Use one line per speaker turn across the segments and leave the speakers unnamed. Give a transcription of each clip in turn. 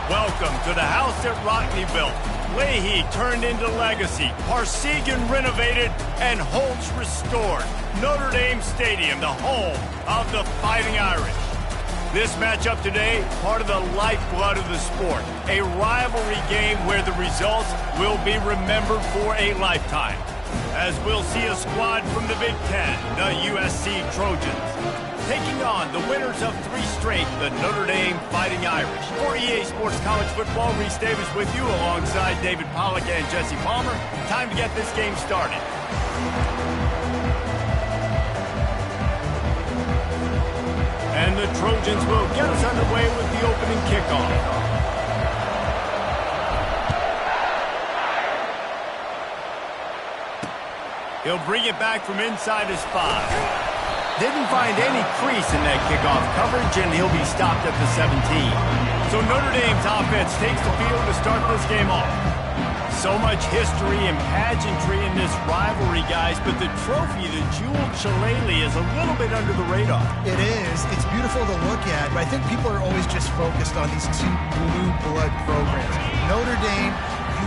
Welcome to the house that Rockne built. Leahy turned into legacy, Parsegan renovated, and Holtz restored. Notre Dame Stadium, the home of the Fighting Irish. This matchup today, part of the lifeblood of the sport. A rivalry game where the results will be remembered for a lifetime. As we'll see a squad from the Big Ten, the USC Trojans, taking on the winners of 3 straight, the Notre Dame Fighting Irish. For EA Sports College Football, Reese Davis with you alongside David Pollack and Jesse Palmer. Time to get this game started. And the Trojans will get us underway with the opening kickoff. He'll bring it back from inside his 5. Didn't find any crease in that kickoff coverage, and he'll be stopped at the 17. So Notre Dame's offense takes the field to start this game off. So much history and pageantry in this rivalry, guys, but the trophy, the jeweled shillelagh, is a little bit under the radar.
It is. It's beautiful to look at, but I think people are always just focused on these 2 blue blood programs. Notre Dame,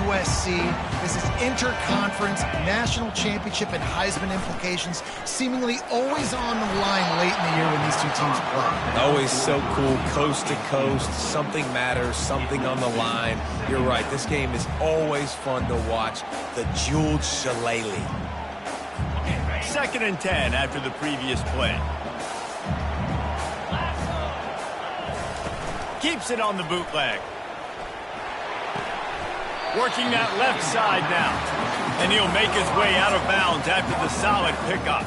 USC. This is interconference, national championship, and Heisman implications seemingly always on the line late in the year when these 2 teams play.
Always so cool, coast to coast. Something matters, something on the line. You're right. This game is always fun to watch. The jeweled shillelagh.
2nd and 10 after the previous play. Keeps it on the bootleg. Working that left side now. And he'll make his way out of bounds after the solid pickup.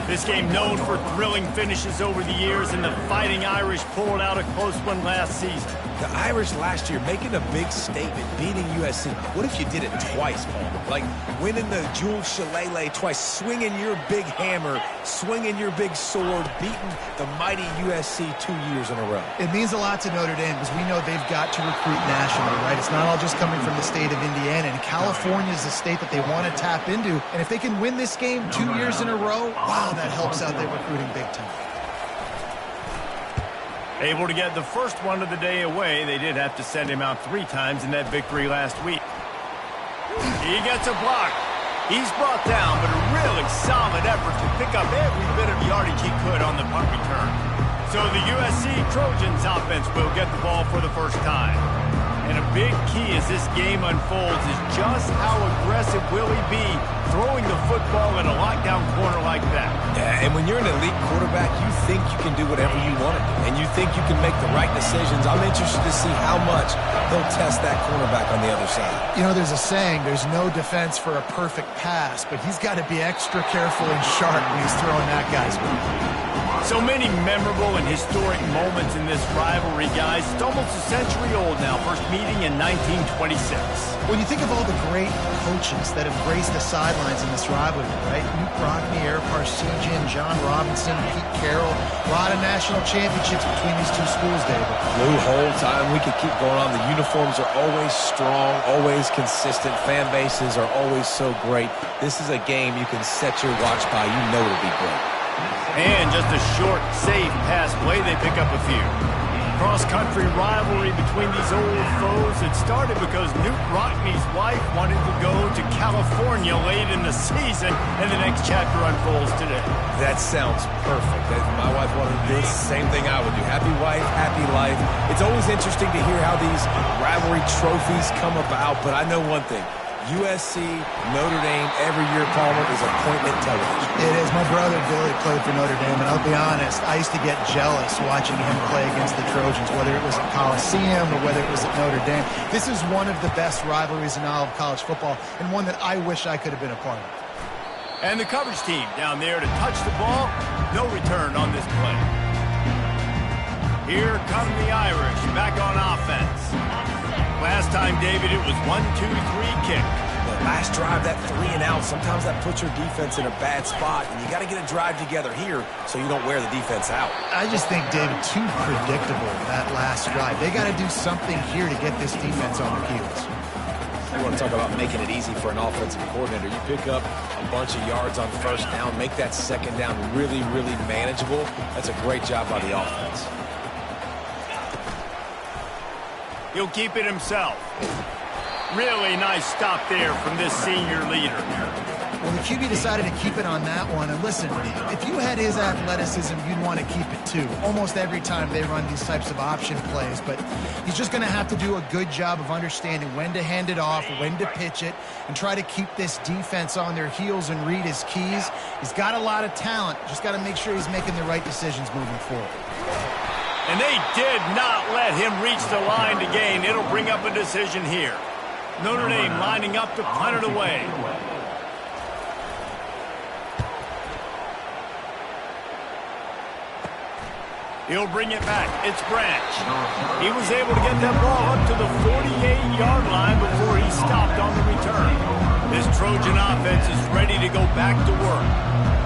This game known for thrilling finishes over the years, and the Fighting Irish pulled out a close one last season.
The Irish last year making a big statement, beating USC. What if you did it twice, Palmer? Like winning the jeweled shillelagh twice, swinging your big hammer, swinging your big sword, beating the mighty USC 2 years in a row.
It means a lot to Notre Dame because we know they've got to recruit nationally, right? It's not all just coming from the state of Indiana, and California is a state that they want to tap into. And if they can win this game 2 years in a row, wow, that helps out their recruiting big time.
Able to get the first one of the day away. They did have to send him out 3 times in that victory last week. He gets a block. He's brought down, but a really solid effort to pick up every bit of yardage he could on the punt return. So the USC Trojans offense will get the ball for the first time. And a big key as this game unfolds is just how aggressive will he be throwing the football in a lockdown corner like that.
Yeah, and when you're an elite quarterback, you think you can do whatever you want to do, and you think you can make the right decisions. I'm interested to see how much he'll test that cornerback on the other side.
You know, there's a saying, there's no defense for a perfect pass, but he's got to be extra careful and sharp when he's throwing that guy's way.
So many memorable and historic moments in this rivalry, guys. It's almost a century old now. First meeting in 1926.
When you think of all the great coaches that have graced the sidelines in this rivalry, right? Newt Rockne, Eric Parsegan, John Robinson, Pete Carroll. A lot of national championships between these 2 schools, David.
Blue whole time. We could keep going on. The uniforms are always strong, always consistent. Fan bases are always so great. This is a game you can set your watch by. You know it'll be great.
And just a short, safe pass play, they pick up a few. Cross-country rivalry between these old foes. It started because Newt Rockne's wife wanted to go to California late in the season, and the next chapter unfolds today.
That sounds perfect. If my wife wanted to do the same thing I would do. Happy wife, happy life. It's always interesting to hear how these rivalry trophies come about, but I know one thing. USC, Notre Dame, every year, Palmer, is appointment television.
It is. My brother Billy played for Notre Dame, and I'll be honest, I used to get jealous watching him play against the Trojans, whether it was at Coliseum or whether it was at Notre Dame. This is one of the best rivalries in all of college football, and one that I wish I could have been a part of.
And the coverage team down there to touch the ball. No return on this play. Here come the Irish back on offense. Last time, David, it was 1-2-3 kick.
The last drive, that 3 and out, sometimes that puts your defense in a bad spot, and you got to get a drive together here so you don't wear the defense out.
I just think, David, too predictable that last drive. They got to do something here to get this defense on their heels.
You want to talk about making it easy for an offensive coordinator. You pick up a bunch of yards on 1st down, make that 2nd down really, really manageable. That's a great job by the offense.
He'll keep it himself. Really nice stop there from this senior leader.
Well, the QB decided to keep it on that one. And listen, if you had his athleticism, you'd want to keep it too. Almost every time they run these types of option plays. But he's just going to have to do a good job of understanding when to hand it off, when to pitch it, and try to keep this defense on their heels and read his keys. He's got a lot of talent. Just got to make sure he's making the right decisions moving forward.
And they did not let him reach the line to gain. It'll bring up a decision here. Notre Dame lining up to punt it away. He'll bring it back. It's Branch. He was able to get that ball up to the 48-yard line before he stopped on the return. This Trojan offense is ready to go back to work.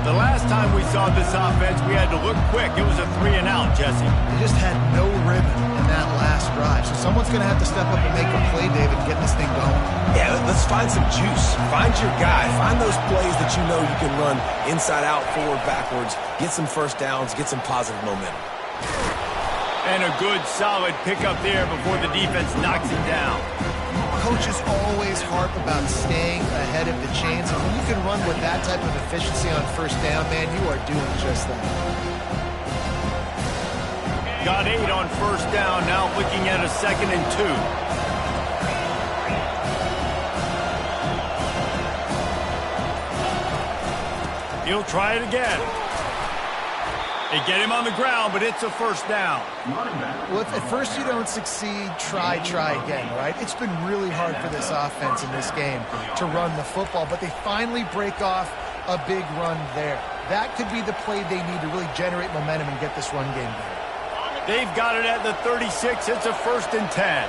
The last time we saw this offense, we had to look quick. It was a 3-and-out, Jesse.
They just had no rhythm in that last drive. So someone's going to have to step up and make a play, David, and get this thing going.
Yeah, let's find some juice. Find your guy. Find those plays that you know you can run inside out, forward, backwards, get some first downs, get some positive momentum.
And a good, solid pickup there before the defense knocks him down.
Coaches always harp about staying ahead of the chains. And when you can run with that type of efficiency on first down, man, you are doing just that.
Got 8 on first down, now looking at a 2nd and 2. He'll try it again. They get him on the ground, but it's a first down.
Well, if at first you don't succeed, try again, right? It's been really hard for this offense in this game to run the football, but they finally break off a big run there. That could be the play they need to really generate momentum and get this run game going.
They've got it at the 36. It's a 1st and 10.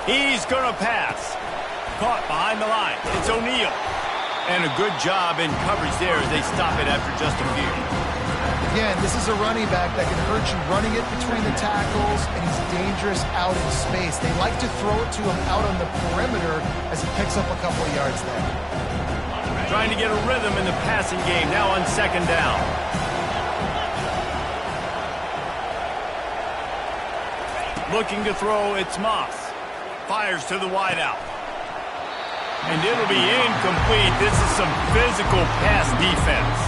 He's going to pass. Caught behind the line. It's O'Neal. And a good job in coverage there as they stop it after just a few.
Again, this is a running back that can hurt you running it between the tackles, and he's dangerous out in space. They like to throw it to him out on the perimeter as he picks up a couple of yards there.
Trying to get a rhythm in the passing game, now on 2nd down. Looking to throw, it's Moss. Fires to the wideout. And it'll be incomplete. This is some physical pass defense.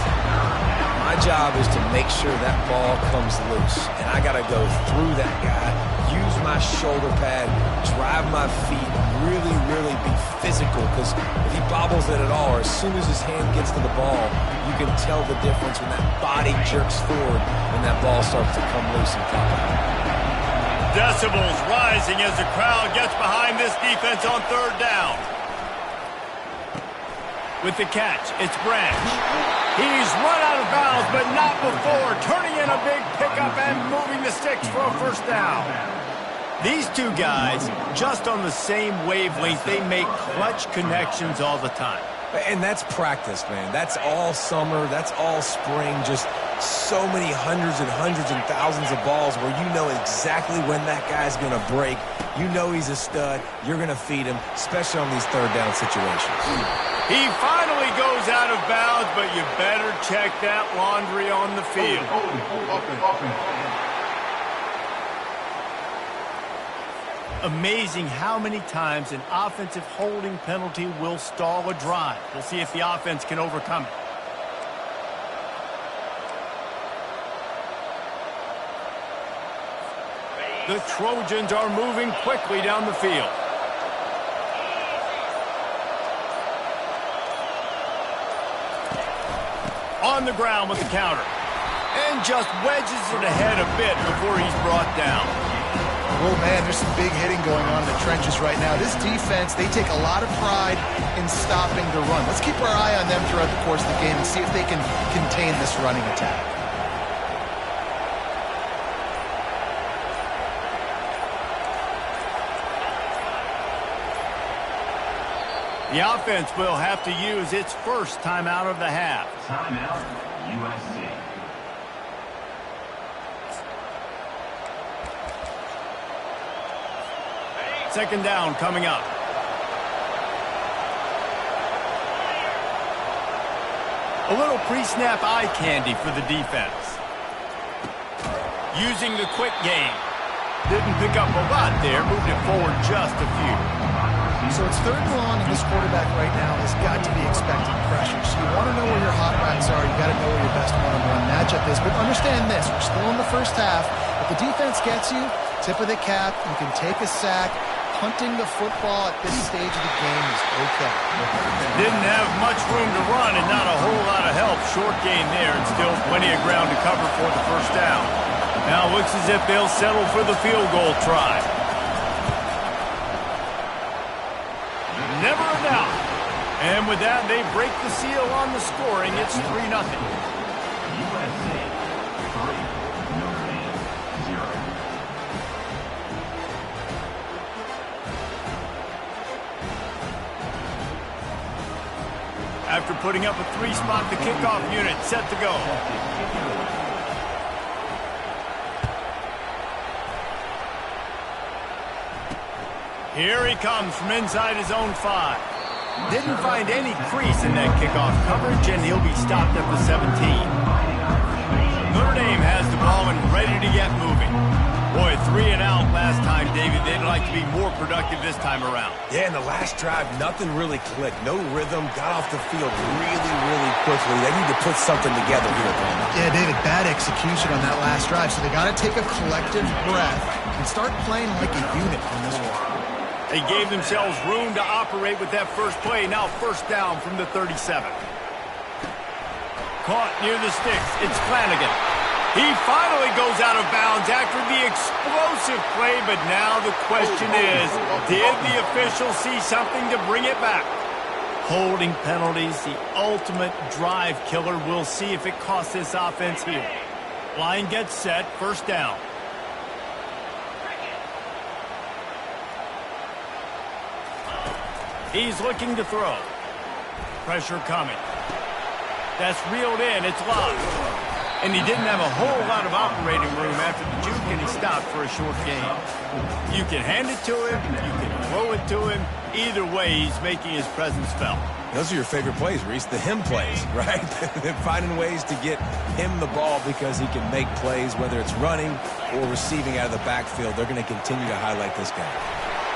My job is to make sure that ball comes loose. And I got to go through that guy, use my shoulder pad, drive my feet, really be physical. Because if he bobbles it at all, or as soon as his hand gets to the ball, you can tell the difference when that body jerks forward and that ball starts to come loose and pop out.
Decibels rising as the crowd gets behind this defense on 3rd down. With the catch, it's Branch. He's run out of bounds, but not before. Turning in a big pickup and moving the sticks for a 1st down. These two guys, just on the same wavelength, they make clutch connections all the time.
And that's practice, man. That's all summer. That's all spring. Just so many hundreds and thousands of balls where you know exactly when that guy's going to break. You know he's a stud. You're going to feed him, especially on these 3rd down situations.
He finally goes out of bounds, but you better check that laundry on the field. Amazing how many times an offensive holding penalty will stall a drive. We'll see if the offense can overcome it. The Trojans are moving quickly down the field. On the ground with the counter. And just wedges it ahead a bit before he's brought down.
Oh, man, there's some big hitting going on in the trenches right now. This defense, they take a lot of pride in stopping the run. Let's keep our eye on them throughout the course of the game and see if they can contain this running attack.
The offense will have to use its first timeout of the half.
Timeout, USC.
Second down coming up. A little pre-snap eye candy for the defense. using the quick game. Didn't pick up a lot there, moved it forward just a few.
So it's 3rd and long, and this quarterback right now has got to be expecting pressure. So you want to know where your hot routes are. You got to know where your best one-on-one matchup is. But understand this, we're still in the first half. If the defense gets you, tip of the cap, you can take a sack. Punting the football at this stage of the game is okay.
Didn't have much room to run and not a whole lot of help. Short gain there and still plenty of ground to cover for the first down. Now it looks as if they'll settle for the field goal try. Never a doubt. And with that, they break the seal on the scoring. It's 3-0.
USC 3, Notre Dame 0.
After putting up a 3-spot, the kickoff unit set to go. Here he comes from inside his own 5. Didn't find any crease in that kickoff coverage, and he'll be stopped at the 17. Notre Dame has the ball and ready to get moving. Boy, 3 and out last time, David. They'd like to be more productive this time around.
Yeah, in the last drive, nothing really clicked. No rhythm, got off the field really, really quickly. They need to put something together here, man.
Yeah, David, bad execution on that last drive. So they got to take a collective breath and start playing like a unit on this one.
They gave themselves room to operate with that first play. Now 1st down from the 37. Caught near the sticks. It's Flanagan. He finally goes out of bounds after the explosive play, but now the question is, did the official see something to bring it back? Holding penalties, the ultimate drive killer. We'll see if it costs this offense here. Line gets set, 1st down. He's looking to throw. Pressure coming. That's reeled in. It's locked. And he didn't have a whole lot of operating room after the juke, and he stopped for a short gain. You can hand it to him. You can throw it to him. Either way, he's making his presence felt.
Those are your favorite plays, Reese, the him plays, right? They're finding ways to get him the ball because he can make plays, whether it's running or receiving out of the backfield. They're going to continue to highlight this guy.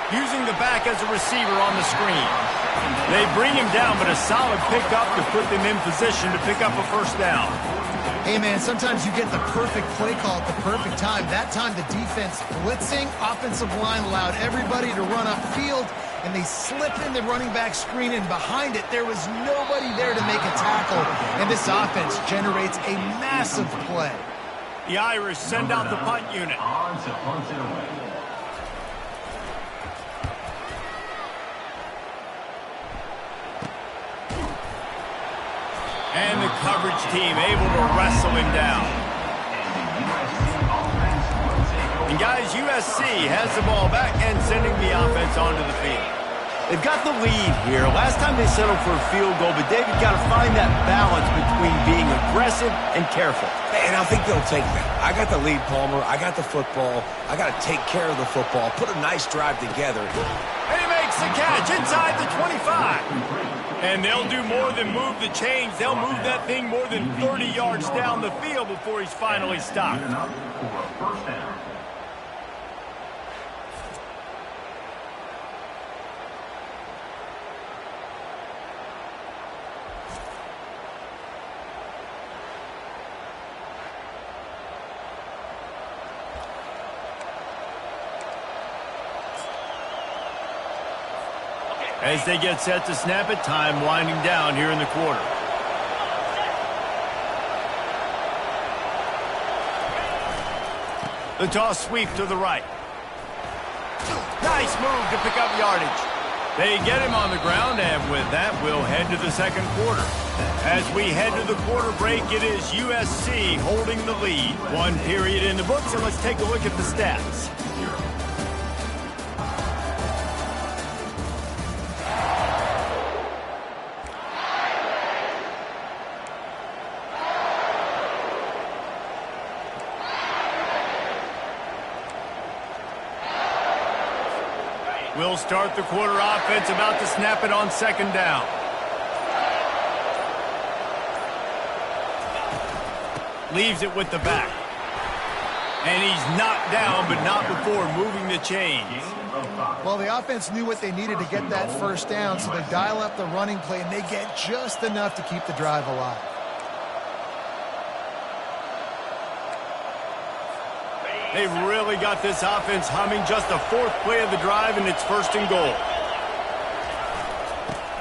Using the back as a receiver on the screen. They bring him down, but a solid pickup to put them in position to pick up a 1st down.
Hey, man, sometimes you get the perfect play call at the perfect time. That time the defense blitzing, offensive line allowed everybody to run upfield, and they slipped in the running back screen, and behind it there was nobody there to make a tackle, and this offense generates a massive play.
The Irish send out the punt unit.
On to punt it away.
And the coverage team able to wrestle him down. And guys, USC has the ball back and sending the offense onto the field. They've got the lead here. Last time they settled for a field goal, but David got to find that balance between being aggressive and careful.
And I think they'll take that. I got the lead, Palmer. I got the football. I got to take care of the football. Put a nice drive together.
And he makes the catch inside the 25. And they'll do more than move the chains. They'll move that thing more than 30 yards down the field before he's finally stopped.
First down.
As they get set to snap it, time winding down here in the quarter. The toss sweep to the right. Nice move to pick up yardage. They get him on the ground, and with that, we'll head to the 2nd quarter. As we head to the quarter break, it is USC holding the lead. 1 period in the books, and let's take a look at the stats. We'll start the quarter offense, about to snap it on 2nd down. Leaves it with the back. And he's knocked down, but not before moving the chains.
Well, the offense knew what they needed to get that first down, so they dial up the running play, and they get just enough to keep the drive alive.
They've really got this offense humming. Just the fourth play of the drive, and it's 1st and goal.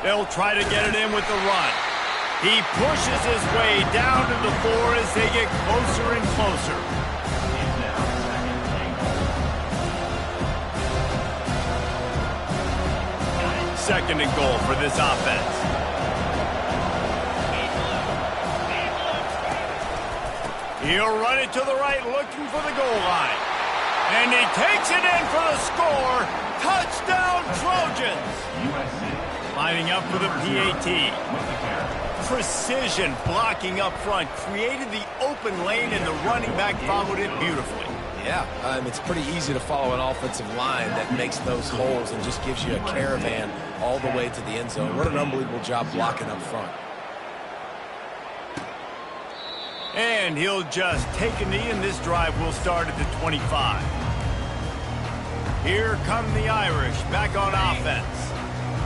They'll try to get it in with the run. He pushes his way down to the 4 as they get closer and closer. Second and goal for this offense. He'll run it to the right, looking for the goal line. And he takes it in for the score. Touchdown, Trojans! Lining up for the PAT. Precision blocking up front. Created the open lane, and the running back followed it beautifully.
Yeah, it's pretty easy to follow an offensive line that makes those holes and just gives you a caravan all the way to the end zone. What an unbelievable job blocking up front.
And he'll just take a knee, and this drive will start at the 25. Here come the Irish back on offense.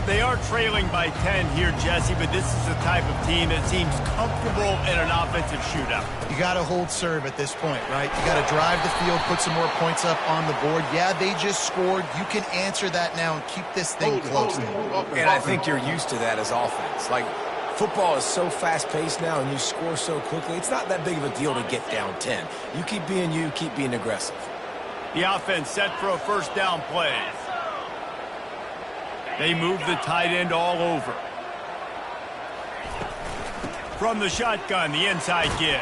They are trailing by 10 here, Jesse, but this is the type of team that seems comfortable in an offensive shootout.
You got to hold serve at this point, right? You got to drive the field, put some more points up on the board. Yeah, they just scored. You can answer that now and keep this thing close.
And I think you're used to that as offense. Like, football is so fast-paced now, and you score so quickly. It's not that big of a deal to get down 10. You keep being you, keep being aggressive.
The offense set for a 1st down play. They move the tight end all over. From the shotgun, the inside give.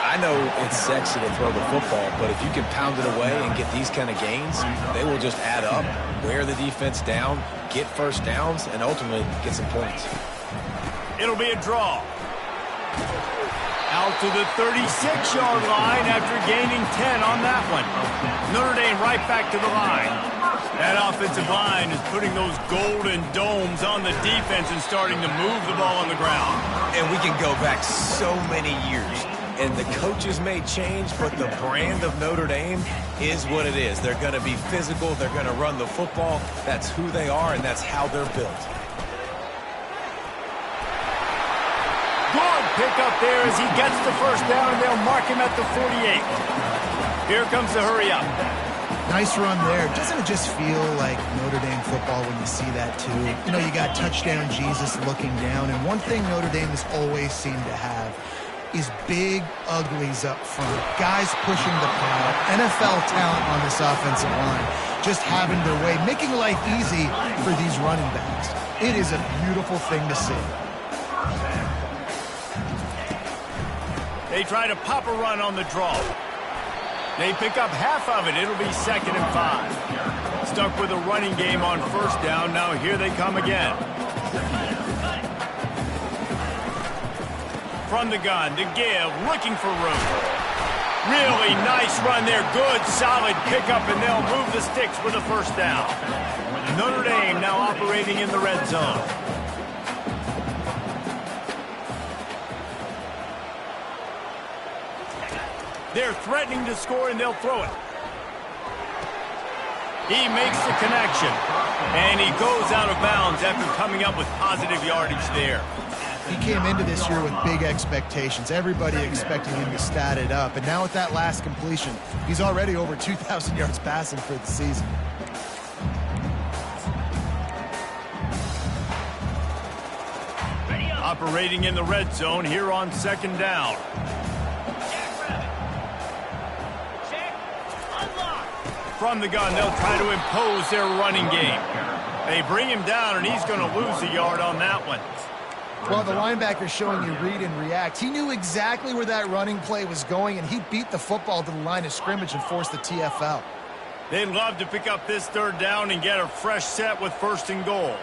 I know it's sexy to throw the football, but if you can pound it away and get these kind of gains, they will just add up, wear the defense down, get 1st downs, and ultimately get some points.
It'll be a draw. Out to the 36-yard line after gaining 10 on that one. Notre Dame right back to the line. That offensive line is putting those golden domes on the defense and starting to move the ball on the ground.
And we can go back so many years. And the coaches may change, but the brand of Notre Dame is what it is. They're going to be physical. They're going to run the football. That's who they are, and that's how they're built.
Good pick up there as he gets the 1st down, and they'll mark him at the 48. Here comes the hurry up.
Nice run there. Doesn't it just feel like Notre Dame football when you see that, too? You know, you got touchdown Jesus looking down, and one thing Notre Dame has always seemed to have is big uglies up front. Guys pushing the pile. NFL talent on this offensive line. Just having their way, making life easy for these running backs. It is a beautiful thing to see.
They try to pop a run on the draw. They pick up half of it. It'll be 2nd and 5. Stuck with a running game on 1st down. Now here they come again. From the gun to give, looking for room. Really nice run there. Good, solid pickup, and they'll move the sticks with a 1st down. Notre Dame now operating in the red zone. They're threatening to score, and they'll throw it. He makes the connection, and he goes out of bounds after coming up with positive yardage there.
He came into this year with big expectations. Everybody expecting him to stat it up. And now with that last completion, he's already over 2,000 yards passing for the season.
Operating in the red zone here on 2nd down. From the gun, they'll try to impose their running game. They bring him down, and he's going to lose a yard on that one.
Well, the linebacker's showing you read and react. He knew exactly where that running play was going, and he beat the football to the line of scrimmage and forced the TFL.
They'd love to pick up this 3rd down and get a fresh set with 1st and goal.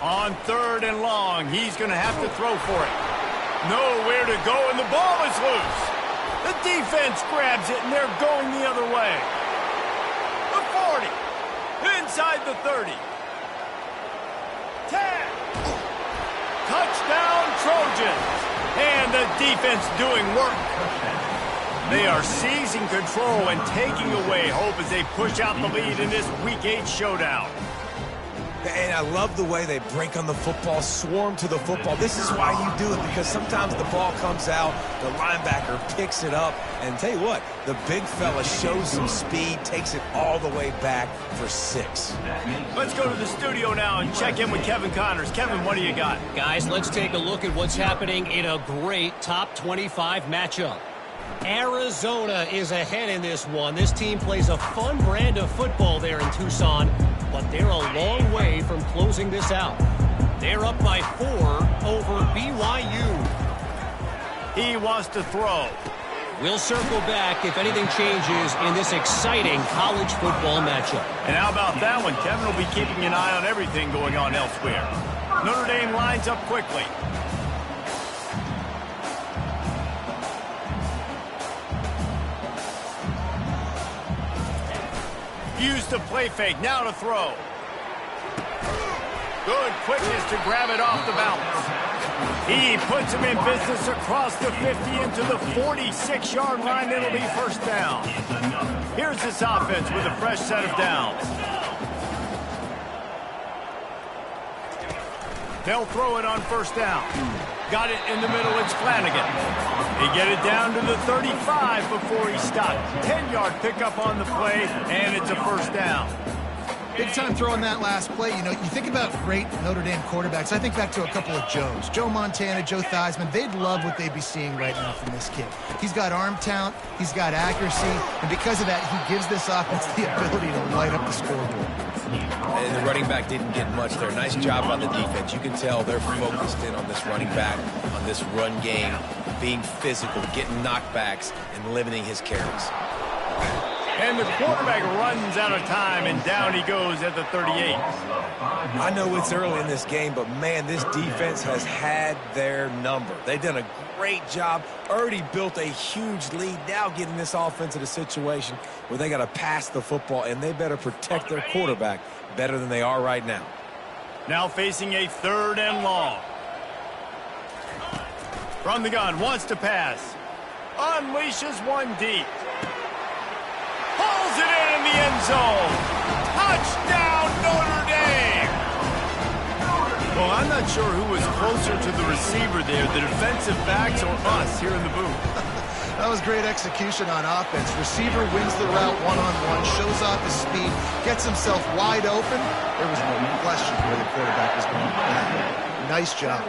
On 3rd and long, he's going to have to throw for it. Nowhere to go, and the ball is loose. The defense grabs it, and they're going the other way. The 40. Inside the 30. 10. possessions. And the defense doing work. They are seizing control and taking away hope as they push out the lead in this Week 8 showdown.
And I love the way they break on the football, swarm to the football. This is why you do it, because sometimes the ball comes out, the linebacker picks it up, and tell you what, the big fella shows some speed, takes it all the way back for 6.
Let's go to the studio now and check in with Kevin Connors. Kevin, what do you got?
Guys, let's take a look at what's happening in a great top 25 matchup. Arizona is ahead in this one. This team plays a fun brand of football there in Tucson, but they're a long way from closing this out. They're up by 4 over BYU.
He wants to throw.
We'll circle back if anything changes in this exciting college football matchup.
And how about that one? Kevin will be keeping an eye on everything going on elsewhere. Notre Dame lines up quickly. Use the play fake, now to throw. Good quickness to grab it off the balance. He puts him in business across the 50 into the 46-yard line. It'll be first down. Here's this offense with a fresh set of downs. They'll throw it on first down. Got it in the middle, it's Flanagan. They get it down to the 35 before he stopped. 10-yard pickup on the play, and it's a first down.
Big time throw on that last play. You know, you think about great Notre Dame quarterbacks. I think back to a couple of Joes. Joe Montana, Joe Theismann. They'd love what they'd be seeing right now from this kid. He's got arm talent. He's got accuracy. And because of that, he gives this offense the ability to light up the scoreboard.
And the running back didn't get much there. Nice job on the defense. You can tell they're focused in on this running back, on this run game, being physical, getting knockbacks, and limiting his carries.
And the quarterback runs out of time, and down he goes at the 38.
I know it's early in this game, but, man, this defense has had their number. They've done a great job, already built a huge lead, now getting this offense in a situation where they got to pass the football, and they better protect their quarterback better than they are right now.
Now facing a 3rd and long. From the gun, wants to pass. Unleashes one deep. Pulls it in the end zone. Touchdown, Notre Dame! Well, I'm not sure who was closer to the receiver there, the defensive backs or us here in the booth.
That was great execution on offense. Receiver wins the route one-on-one, shows off his speed, gets himself wide open. There was no question where the quarterback was going. Nice job.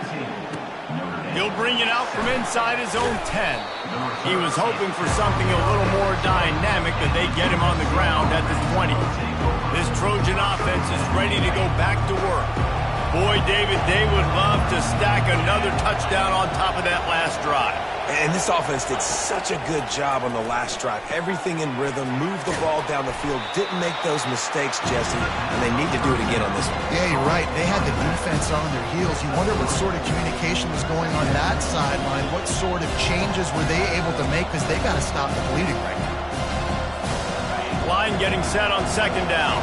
He'll bring it out from inside his own 10. He was hoping for something a little more dynamic, but they get him on the ground at the 20. This Trojan offense is ready to go back to work. Boy, David, they would love to stack another touchdown on top of that last drive.
And this offense did such a good job on the last drive. Everything in rhythm, moved the ball down the field, didn't make those mistakes, Jesse, and they need to do it again on this one.
Yeah, you're right. They had the defense on their heels. You wonder what sort of communication was going on that sideline. What sort of changes were they able to make, because they got to stop the bleeding right now.
Line getting set on 2nd down.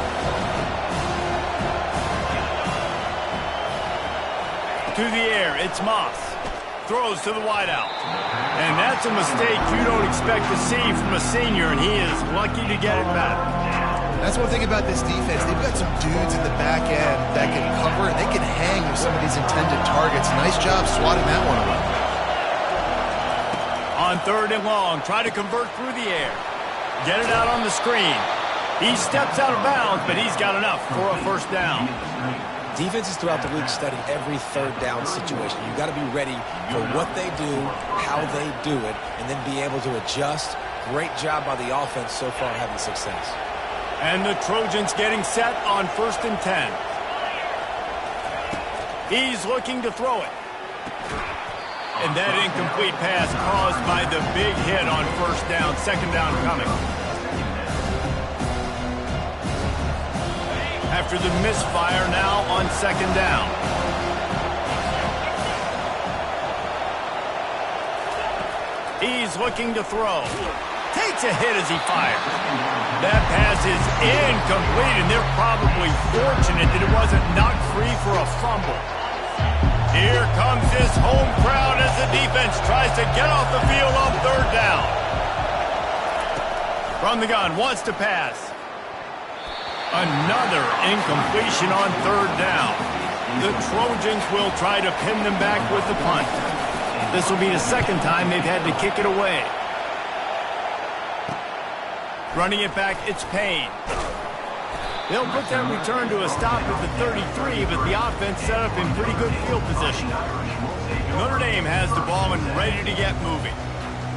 To the air, it's Moss. Throws to the wideout. And that's a mistake you don't expect to see from a senior, and he is lucky to get it back.
That's one thing about this defense. They've got some dudes in the back end that can cover, and they can hang with some of these intended targets. Nice job swatting that one away.
On 3rd and long, try to convert through the air. Get it out on the screen. He steps out of bounds, but he's got enough for a first down.
Defenses throughout the week study every 3rd down situation. You've got to be ready for what they do, how they do it, and then be able to adjust. Great job by the offense so far having success.
And the Trojans getting set on 1st and 10. He's looking to throw it. And that incomplete pass caused by the big hit on 1st down. 2nd down coming. After the misfire, now on 2nd down. He's looking to throw. Takes a hit as he fires. That pass is incomplete, and they're probably fortunate that it wasn't knocked free for a fumble. Here comes this home crowd as defense tries to get off the field on third down. From the gun, wants to pass. Another incompletion on third down. The Trojans will try to pin them back with the punt. This will be the second time they've had to kick it away. Running it back, it's Payne. They'll put that return to a stop at the 33, but the offense set up in pretty good field position. Notre Dame has the ball and ready to get moving.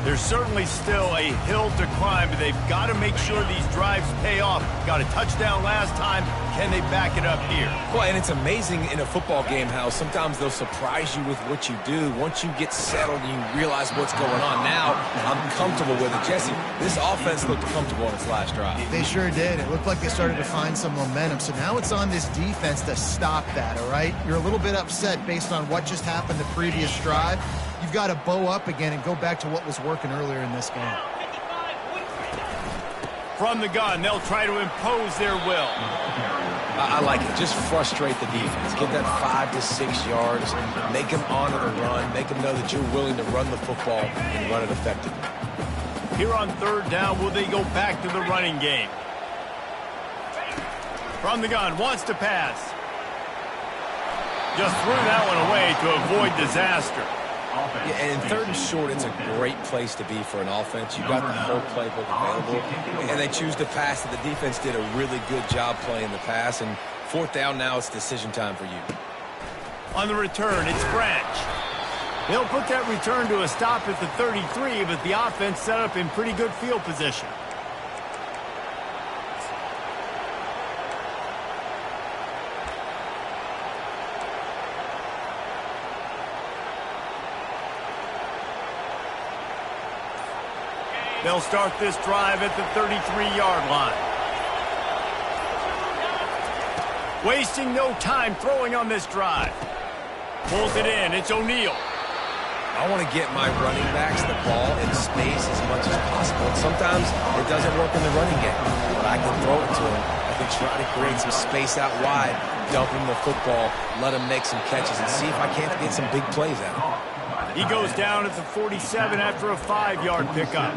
There's certainly still a hill to climb, but they've got to make sure these drives pay off. Got a touchdown last time. Can they back it up here?
Well, and it's amazing in a football game how sometimes they'll surprise you with what you do. Once you get settled and you realize what's going on, now I'm comfortable with it. Jesse, this offense looked comfortable in its last drive.
They sure did. It looked like they started to find some momentum. So now it's on this defense to stop that, all right? You're a little bit upset based on what just happened the previous drive. You've got to bow up again and go back to what was working earlier in this game.
From the gun, they'll try to impose their will.
I like it. Just frustrate the defense. Get that 5 to 6 yards. Make them honor the run. Make them know that you're willing to run the football and run it effectively.
Here on third down, will they go back to the running game? From the gun, wants to pass. Just threw that one away to avoid disaster.
Yeah, and in third and short, it's a great place to be for an offense. You've got the whole playbook available, and they choose to pass it. The defense did a really good job playing the pass, and fourth down now, it's decision time for you.
On the return, it's Branch. They'll put that return to a stop at the 33, but the offense set up in pretty good field position. They'll start this drive at the 33-yard line. Wasting no time throwing on this drive. Pulls it in. It's O'Neal.
I want to get my running backs the ball in space as much as possible. And sometimes it doesn't work in the running game, but I can throw it to him. I can try to create some space out wide, dump him the football, let him make some catches, and see if I can't get some big plays out of him.
He goes down at the 47 after a 5-yard pickup.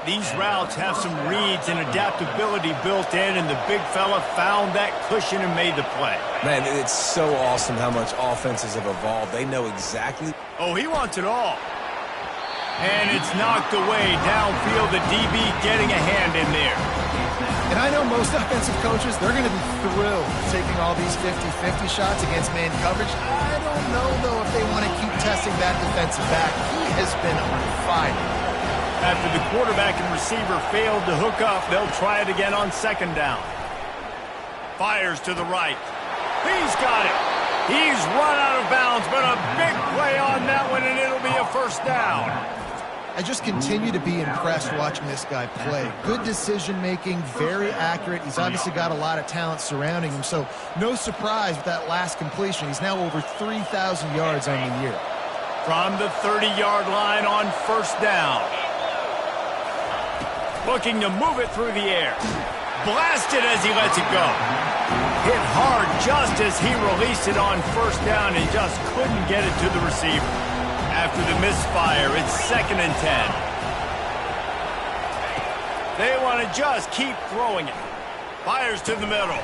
These routes have some reads and adaptability built in, and the big fella found that cushion and made the play.
Man, it's so awesome how much offenses have evolved. They know exactly.
Oh, he wants it all. And it's knocked away downfield. The DB getting a hand in there.
And I know most offensive coaches, they're going to be thrilled taking all these 50-50 shots against man coverage. I don't know, though, if they want to keep testing that defensive back. He has been on fire.
After the quarterback and receiver failed to hook up, they'll try it again on second down. Fires to the right. He's got it. He's run out of bounds, but a big play on that one, and it'll be a first down.
I just continue to be impressed watching this guy play. Good decision-making, very accurate. He's obviously got a lot of talent surrounding him, so no surprise with that last completion. He's now over 3,000 yards on the year.
From the 30-yard line on first down. Looking to move it through the air. Blasted as he lets it go. Hit hard just as he released it on first down and just couldn't get it to the receiver. After the misfire, it's 2nd and 10. They want to just keep throwing it. Fires to the middle.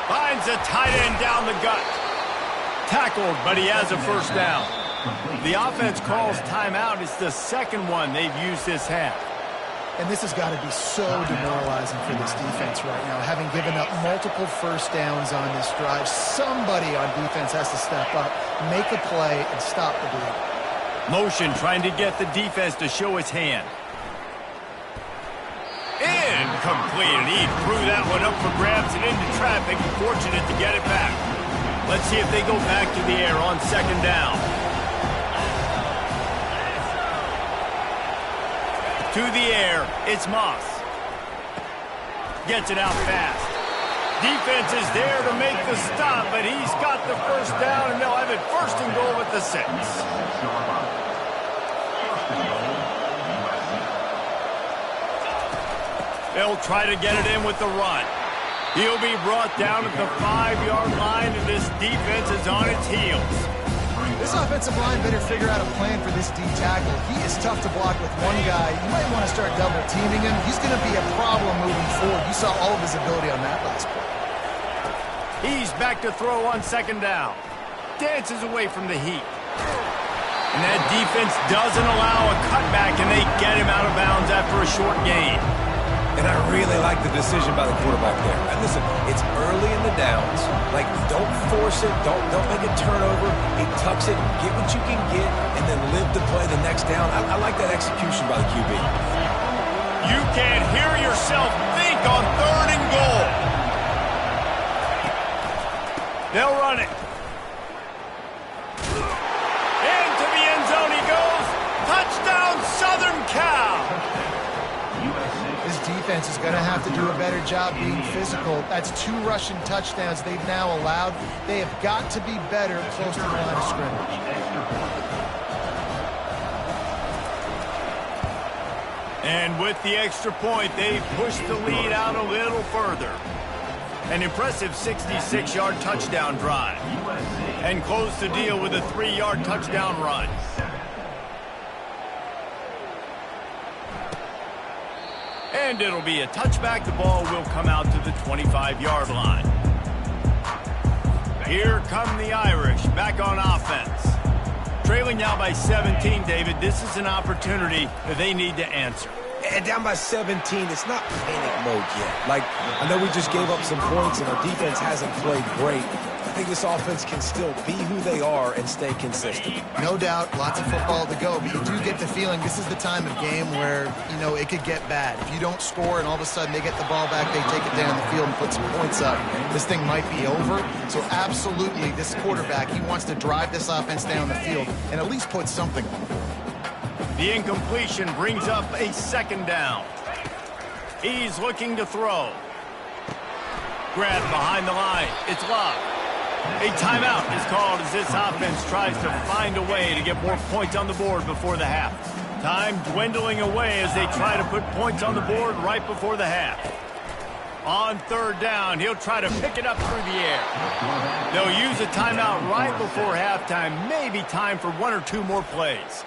Finds a tight end down the gut. Tackled, but he has a first down. The offense calls timeout. It's the second one they've used this half.
And this has got to be so demoralizing for this defense right now, having given up multiple first downs on this drive. Somebody on defense has to step up, make a play, and stop the bleed.
Motion trying to get the defense to show its hand. Incomplete, and he threw that one up for grabs and into traffic. Fortunate to get it back. Let's see if they go back to the air on second down. To the air, it's Moss. Gets it out fast. Defense is there to make the stop, but he's got the first down, and they'll have it first and goal at the 6. They'll try to get it in with the run. He'll be brought down at the 5-yard line, and this defense is on its heels.
This offensive line better figure out a plan for this D tackle. He is tough to block with one guy. You might want to start double teaming him. He's going to be a problem moving forward. You saw all of his ability on that last play.
He's back to throw on second down. Dances away from the heat. And that defense doesn't allow a cutback, and they get him out of bounds after a short gain.
And I really like the decision by the quarterback there. And listen, it's early in the downs. Like, don't force it. Don't make a turnover. He tucks it, get what you can get, and then live to play the next down. I like that execution by the QB.
You can't hear yourself think on 3rd and goal. They'll run it. Into the end zone he goes. Touchdown, Southern Cal.
This defense is going to have to do a better job being physical. That's 2 rushing touchdowns they've now allowed. They have got to be better close to the line of scrimmage.
And with the extra point, they've pushed the lead out a little further. An impressive 66-yard touchdown drive. And close the deal with a 3-yard touchdown run. And it'll be a touchback. The ball will come out to the 25-yard line. Here come the Irish back on offense. Trailing now by 17, David. This is an opportunity that they need to answer.
And down by 17, it's not panic mode yet. Like, I know we just gave up some points and our defense hasn't played great. I think this offense can still be who they are and stay consistent.
No doubt, lots of football to go, but you do get the feeling this is the time of game where, you know, it could get bad. If you don't score and all of a sudden they get the ball back, they take it down the field and put some points up, this thing might be over. So absolutely, this quarterback, he wants to drive this offense down the field and at least put something on it.
The incompletion brings up a 2nd down. He's looking to throw. Grabbed behind the line. It's Love. A timeout is called as this offense tries to find a way to get more points on the board before the half. Time dwindling away as they try to put points on the board right before the half. On 3rd down, he'll try to pick it up through the air. They'll use a timeout right before halftime. Maybe time for 1 or 2 more plays.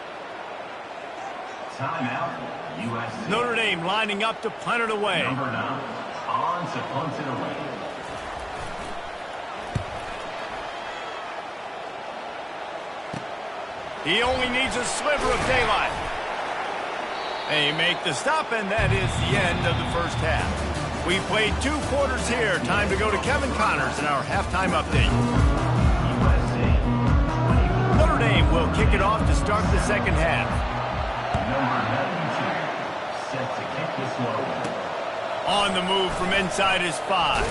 Timeout, USC.
Notre Dame lining up to punt it away.
Number 9, on to punt it away.
He only needs a sliver of daylight. They make the stop, and that is the end of the first half. We played 2 quarters here. Time to go to Kevin Connors in our halftime update. Notre Dame will kick it off to start the second half.
Number 92, set to kick this one away.
On the move from inside his 5.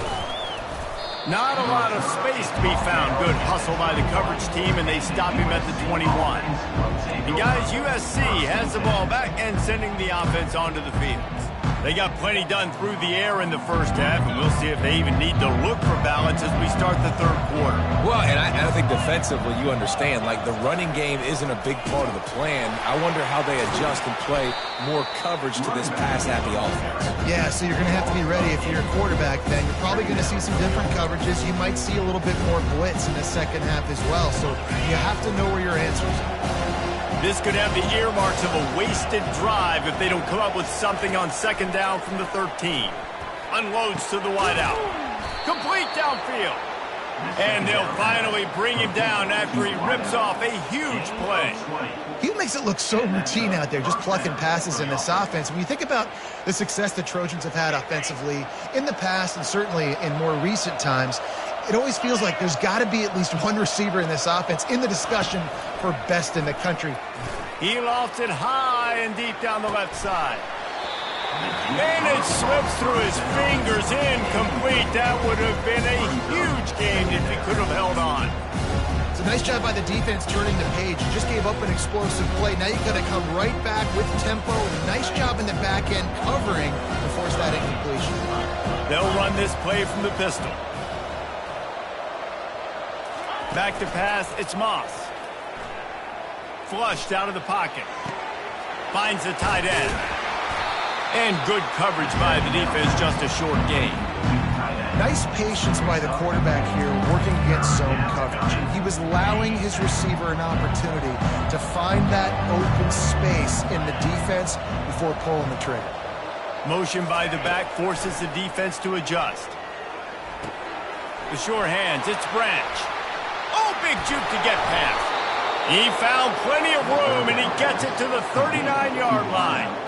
Not a lot of space to be found. Good hustle by the coverage team, and they stop him at the 21. And guys, USC has the ball back and sending the offense onto the field. They got plenty done through the air in the first half, and we'll see if they even need to look for balance as we start the 3rd quarter.
Well, and I think defensively, you understand, like, the running game isn't a big part of the plan. I wonder how they adjust and play more coverage to this pass-happy offense.
Yeah, so you're going to have to be ready if you're a quarterback then. You're probably going to see some different coverages. You might see a little bit more blitz in the second half as well, so you have to know where your answers are.
This could have the earmarks of a wasted drive if they don't come up with something on 2nd down from the 13. Unloads to the wideout. Complete downfield. And they'll finally bring him down after he rips off a huge play.
He makes it look so routine out there, just plucking passes in this offense. When you think about the success the Trojans have had offensively in the past and certainly in more recent times, it always feels like there's got to be at least one receiver in this offense in the discussion for best in the country.
He lofts it high and deep down the left side. And it slips through his fingers, incomplete. That would have been a huge gain if he could have held on.
It's a nice job by the defense turning the page. You just gave up an explosive play. Now you've got to come right back with tempo. Nice job in the back end covering to force that incompletion.
They'll run this play from the pistol. Back to pass, it's Moss. Flushed out of the pocket. Finds the tight end. And good coverage by the defense, just a short gain.
Nice patience by the quarterback here, working against zone coverage. He was allowing his receiver an opportunity to find that open space in the defense before pulling the trigger.
Motion by the back forces the defense to adjust. The sure hands, it's Branch. Oh, big juke to get past. He found plenty of room, and he gets it to the 39-yard line.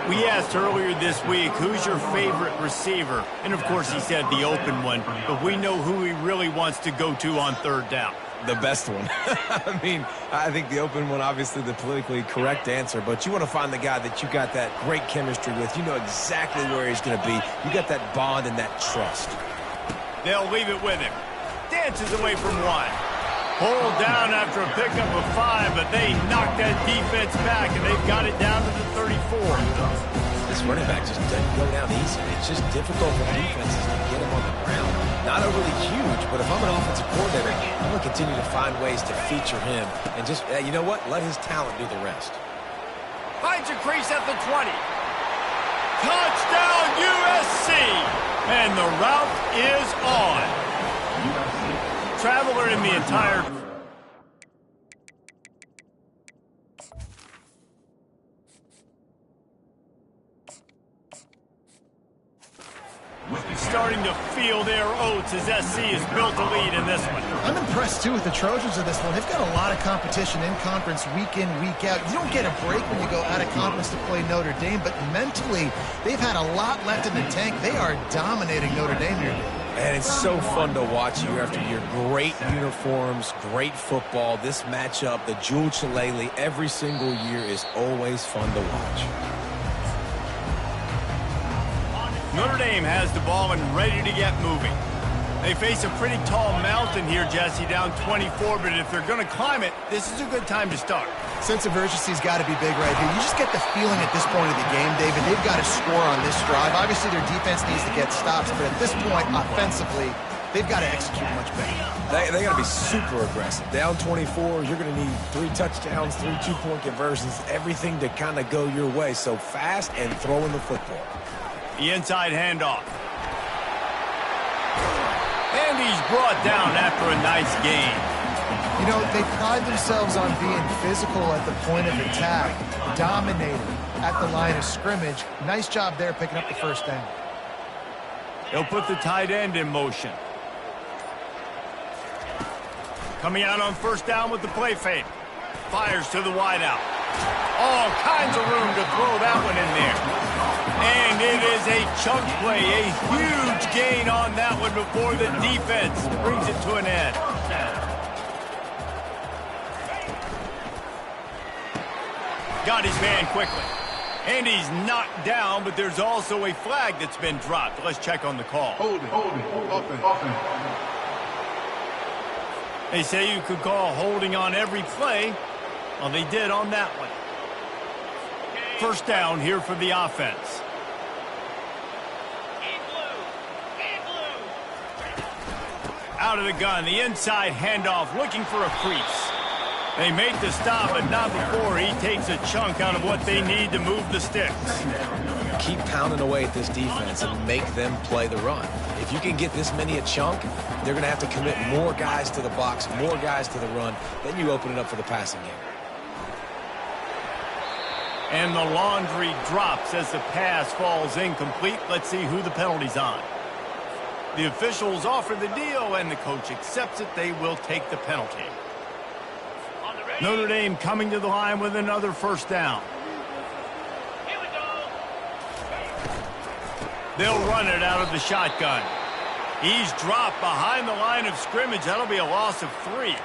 We asked earlier this week, who's your favorite receiver? And, of course, he said the open one, but we know who he really wants to go to on third down.
The best one. I mean, I think the open one, obviously the politically correct answer, but you want to find the guy that you got that great chemistry with. You know exactly where he's going to be. You got that bond and that trust.
They'll leave it with him. Dances away from one. Pulled down after a pickup of 5, but they knocked that defense back, and they've got it down to the 34.
This running back just doesn't go down easy. It's just difficult for defenses to get him on the ground. Not overly huge, but if I'm an offensive coordinator, I'm going to continue to find ways to feature him and just, you know what, let his talent do the rest.
Finds a crease at the 20. Touchdown, USC! And the route is on. Traveler in the entire... starting to feel their oats as SC has built a lead in this one.
I'm impressed, too, with the Trojans of this one. They've got a lot of competition in conference week in, week out. You don't get a break when you go out of conference to play Notre Dame, but mentally, they've had a lot left in the tank. They are dominating Notre Dame here.
And it's so fun to watch year after year. Great uniforms, great football. This matchup, the Jewel Shillelagh, every single year is always fun to watch.
Notre Dame has the ball and ready to get moving. They face a pretty tall mountain here, Jesse, down 24, but if they're going to climb it, this is a good time to start.
Sense of urgency's got to be big right here. You just get the feeling at this point of the game, David, they've got to score on this drive. Obviously, their defense needs to get stops, but at this point, offensively, they've got to execute much better.
They got to be super aggressive. Down 24, you're going to need 3 touchdowns, 3 two-point conversions, everything to kind of go your way. So fast and throwing the football.
The inside handoff. And he's brought down after a nice gain.
You know, they pride themselves on being physical at the point of attack, dominating at the line of scrimmage. Nice job there picking up the first down.
They'll put the tight end in motion. Coming out on first down with the play fake. Fires to the wideout. All kinds of room to throw that one in there. And it is a chunk play, a huge gain on that one before the defense brings it to an end. Got his man quickly. And he's knocked down, but there's also a flag that's been dropped. Let's check on the call.
Holding.
They say you could call holding on every play. Well, they did on that one. First down here for the offense. Out of the gun, the inside handoff, looking for a crease. They make the stop, but not before he takes a chunk out of what they need to move the sticks.
Keep pounding away at this defense and make them play the run. If you can get this many a chunk, they're going to have to commit more guys to the box, more guys to the run. Then you open it up for the passing game.
And the laundry drops as the pass falls incomplete. Let's see who the penalty's on. The officials offer the deal, and the coach accepts it. They will take the penalty. Notre Dame coming to the line with another first down.
Here we go.
They'll run it out of the shotgun. He's dropped behind the line of scrimmage. That'll be a loss of 3.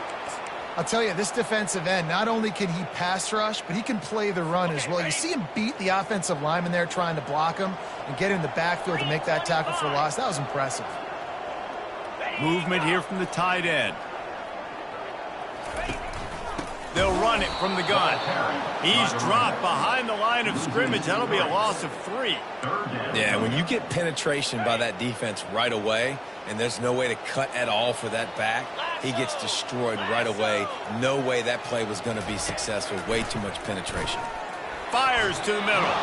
I'll tell you, this defensive end, not only can he pass rush, but he can play the run as well. You see him beat the offensive lineman there trying to block him and get in the backfield to make that tackle for loss. That was impressive.
Movement here from the tight end. They'll run it from the gun. He's dropped behind the line of scrimmage. That'll be a loss of 3.
Yeah, when you get penetration by that defense right away, and there's no way to cut at all for that back, he gets destroyed right away. No way that play was going to be successful. Way too much penetration.
Fires to the middle.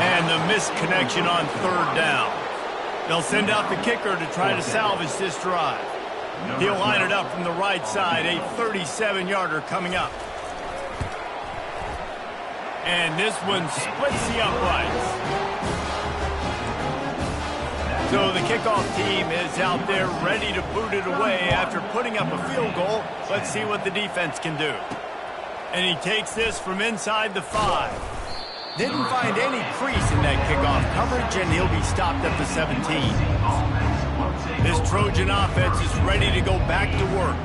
And the missed connection on third down. They'll send out the kicker to try to salvage this drive. He'll line it up from the right side, a 37-yarder coming up. And this one splits the uprights. So the kickoff team is out there ready to boot it away after putting up a field goal. Let's see what the defense can do. And he takes this from inside the 5. Didn't find any crease in that kickoff coverage, and he'll be stopped at the 17. This Trojan offense is ready to go back to work.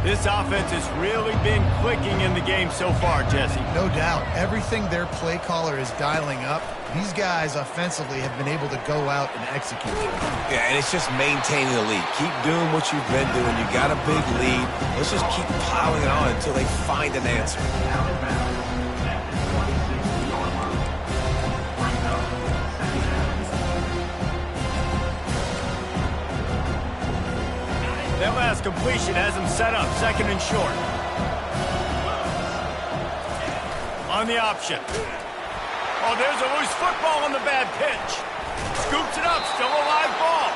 This offense has really been clicking in the game so far, Jesse.
No doubt. Everything their play caller is dialing up, these guys offensively have been able to go out and execute.
Yeah, and it's just maintaining the lead. Keep doing what you've been doing. You got a big lead. Let's just keep piling it on until they find an answer.
That last completion has him set up, 2nd and short. On the option. Oh, there's a loose football on the bad pitch. Scoops it up, still a live ball.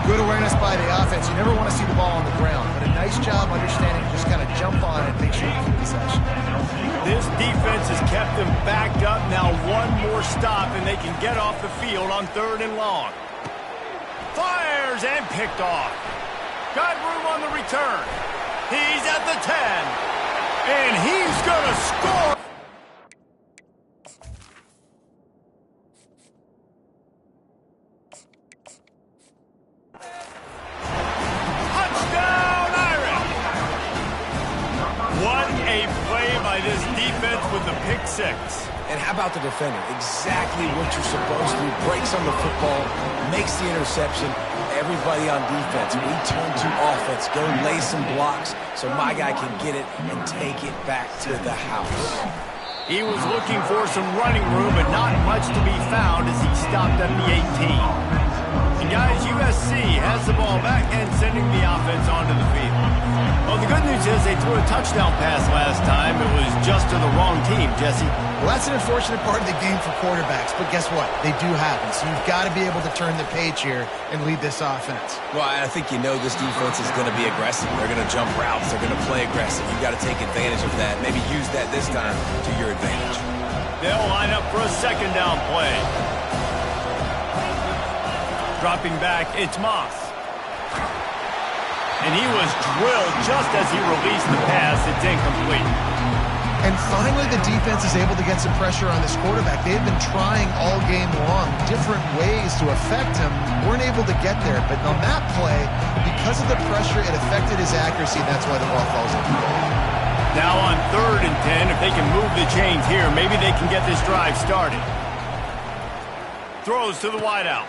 Good awareness by the offense. You never want to see the ball on the ground, but a nice job understanding to just kind of jump on it and make sure you keep possession.
This defense has kept them backed up. Now one more stop, and they can get off the field on 3rd and long. Fires and picked off. Got room on the return. He's at the 10. And he's going to score. Touchdown, Irish. What a play by this defense with the pick 6.
And how about the defender? Exactly what you're supposed to do. Breaks on the football, makes the interception. Everybody on defense, we turn to offense. Go lay some blocks so my guy can get it and take it back to the house.
He was looking for some running room, but not much to be found as he stopped at the 18. And guys, USC has the ball back and sending the offense onto the field. Well, the good news is they threw a touchdown pass last time. It was just to the wrong team, Jesse.
Well, that's an unfortunate part of the game for quarterbacks, but guess what? They do happen, so you've got to be able to turn the page here and lead this offense.
Well, I think you know this defense is going to be aggressive. They're going to jump routes. They're going to play aggressive. You've got to take advantage of that. Maybe use that this time to your advantage.
They'll line up for a 2nd down play. Dropping back, it's Moss. And he was drilled just as he released the pass. It's incomplete.
And finally, the defense is able to get some pressure on this quarterback. They've been trying all game long different ways to affect him. Weren't able to get there. But on that play, because of the pressure, it affected his accuracy. That's why the ball falls in.
Now on 3rd and 10, if they can move the chains here, maybe they can get this drive started. Throws to the wideout.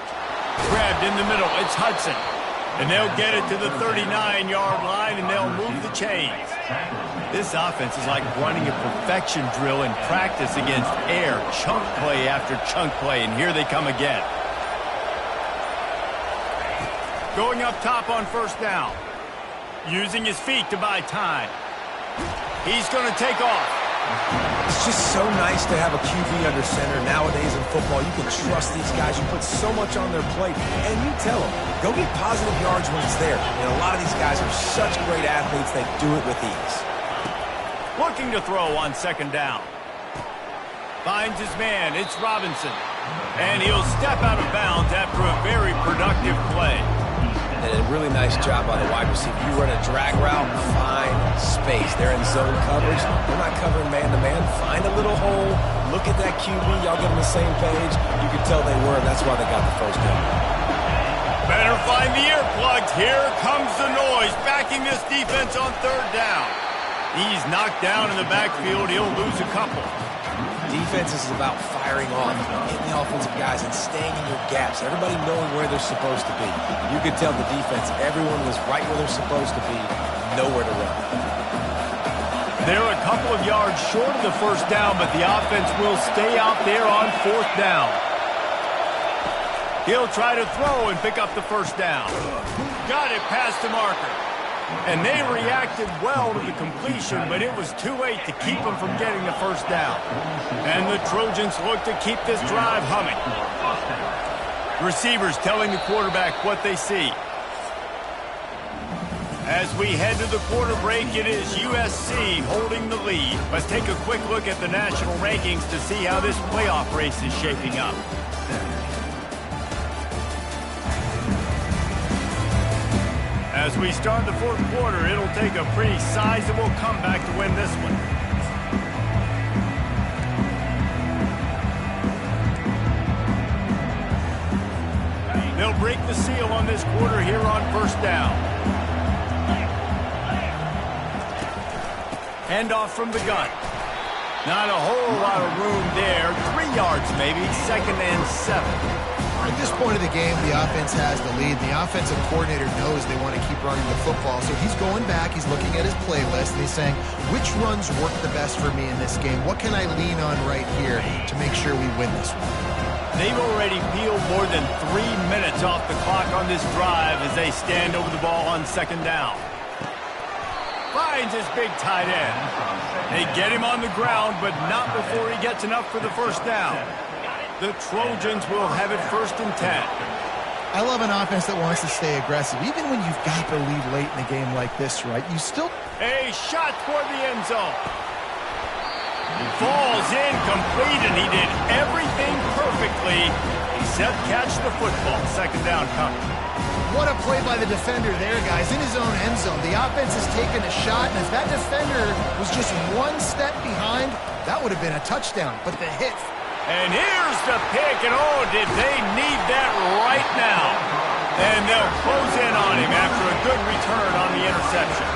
Grabbed in the middle. It's Hudson. And they'll get it to the 39-yard line, and they'll move the chains. This offense is like running a perfection drill in practice against air, chunk play after chunk play, and here they come again. Going up top on 1st down. Using his feet to buy time. He's going to take off.
It's just so nice to have a QB under center. Nowadays in football, you can trust these guys. You put so much on their plate, and you tell them, go get positive yards when it's there. And a lot of these guys are such great athletes, they do it with ease.
Looking to throw on 2nd down. Finds his man. It's Robinson. And he'll step out of bounds after a very productive play.
And a really nice job by the wide receiver. You run a drag route, find space. They're in zone coverage. They're not covering man-to-man. Find a little hole. Look at that QB. Y'all get on the same page. You can tell they were, and that's why they got the 1st down.
Better find the earplugs. Here comes the noise, backing this defense on 3rd down. He's knocked down in the backfield. He'll lose a couple.
Defense is about firing off, hitting the offensive guys, and staying in your gaps. Everybody knowing where they're supposed to be. You could tell the defense, everyone was right where they're supposed to be, nowhere to run.
They're a couple of yards short of the 1st down, but the offense will stay out there on 4th down. He'll try to throw and pick up the 1st down. Got it past the marker. And they reacted well to the completion, but it was too late to keep them from getting the 1st down. And the Trojans look to keep this drive humming. Receivers telling the quarterback what they see. As we head to the quarter break, it is USC holding the lead. Let's take a quick look at the national rankings to see how this playoff race is shaping up. As we start the fourth quarter, it'll take a pretty sizable comeback to win this one. They'll break the seal on this quarter here on first down. Handoff from the gun. Not a whole lot of room there. 3 yards maybe, 2nd and 7.
At this point of the game, the offense has the lead. The offensive coordinator knows they want to keep running the football, so he's going back, he's looking at his playlist, and he's saying, which runs work the best for me in this game? What can I lean on right here to make sure we win this one?
They've already peeled more than 3 minutes off the clock on this drive as they stand over the ball on 2nd down. Finds his big tight end. They get him on the ground, but not before he gets enough for the first down. The Trojans will have it 1st and 10.
I love an offense that wants to stay aggressive. Even when you've got the lead late in a game like this, right? You still...
A shot toward the end zone. Falls in complete, and he did everything perfectly except catch the football. 2nd down coming.
What a play by the defender there, guys. In his own end zone. The offense has taken a shot, and if that defender was just 1 step behind, that would have been a touchdown. But the hit...
And here's the pick, and oh, did they need that right now. And they'll close in on him after a good return on the interception.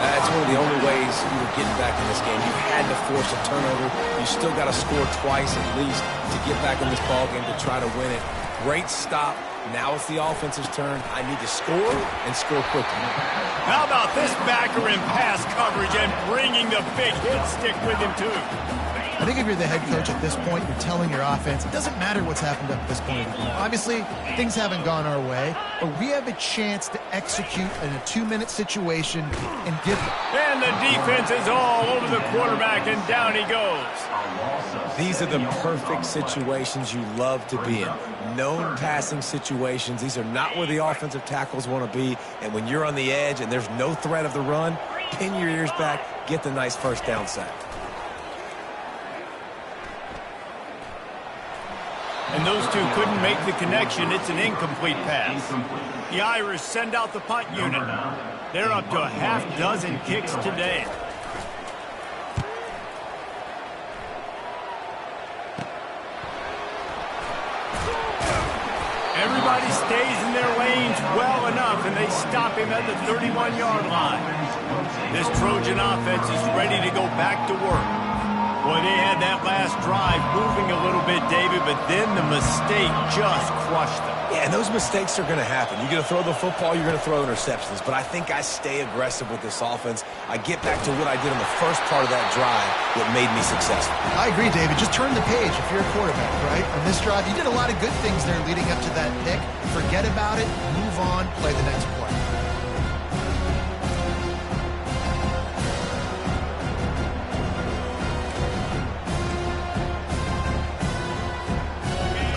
That's one of the only ways you were getting back in this game. You had to force a turnover. You still got to score twice at least to get back in this ballgame to try to win it. Great stop. Now it's the offense's turn. I need to score and score quickly.
How about this backer in pass coverage and bringing the big hit stick with him, too?
I think if you're the head coach at this point, you're telling your offense, it doesn't matter what's happened up to this point. Obviously, things haven't gone our way, but we have a chance to execute in a 2-minute situation and give them.
And the defense is all over the quarterback, and down he goes.
These are the perfect situations you love to be in. Known passing situations. These are not where the offensive tackles want to be, and when you're on the edge and there's no threat of the run, pin your ears back, get the nice first down sack.
And those two couldn't make the connection. It's an incomplete pass. The Irish send out the punt unit. They're up to a half-dozen kicks today. Everybody stays in their lanes well enough, and they stop him at the 31-yard line. This Trojan offense is ready to go back to work. Boy, they had that last drive moving a little bit, David, but then the mistake just crushed them.
Yeah, and those mistakes are going to happen. You're going to throw the football, you're going to throw interceptions, but I think I stay aggressive with this offense. I get back to what I did in the first part of that drive that made me successful.
I agree, David. Just turn the page if you're a quarterback, right? On this drive, you did a lot of good things there leading up to that pick. Forget about it, move on, play the next play.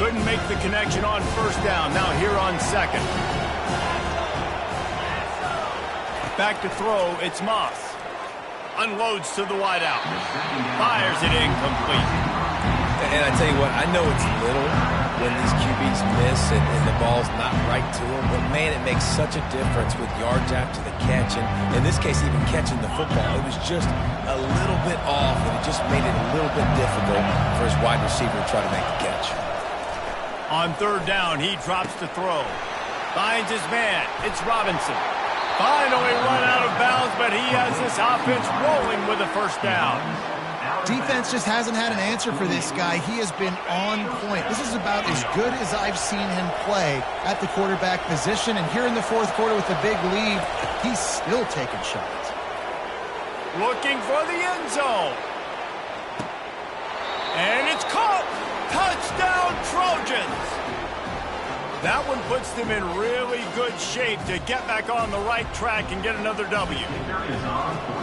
Couldn't make the connection on first down. Now here on 2nd. Back to throw. It's Moss. Unloads to the wideout. Fires it incomplete.
And I tell you what, I know it's little when these QBs miss and the ball's not right to them, but man, it makes such a difference with yards after the catch. And in this case, even catching the football, it was just a little bit off, and it just made it a little bit difficult for his wide receiver to try to make the catch.
On 3rd down, he drops to throw. Finds his man. It's Robinson. Finally run out of bounds, but he has this offense rolling with a first down.
Defense just hasn't had an answer for this guy. He has been on point. This is about as good as I've seen him play at the quarterback position. And here in the 4th quarter with the big lead, he's still taking shots.
Looking for the end zone. And it's caught. Touchdown, Trojans. That one puts them in really good shape to get back on the right track and get another W.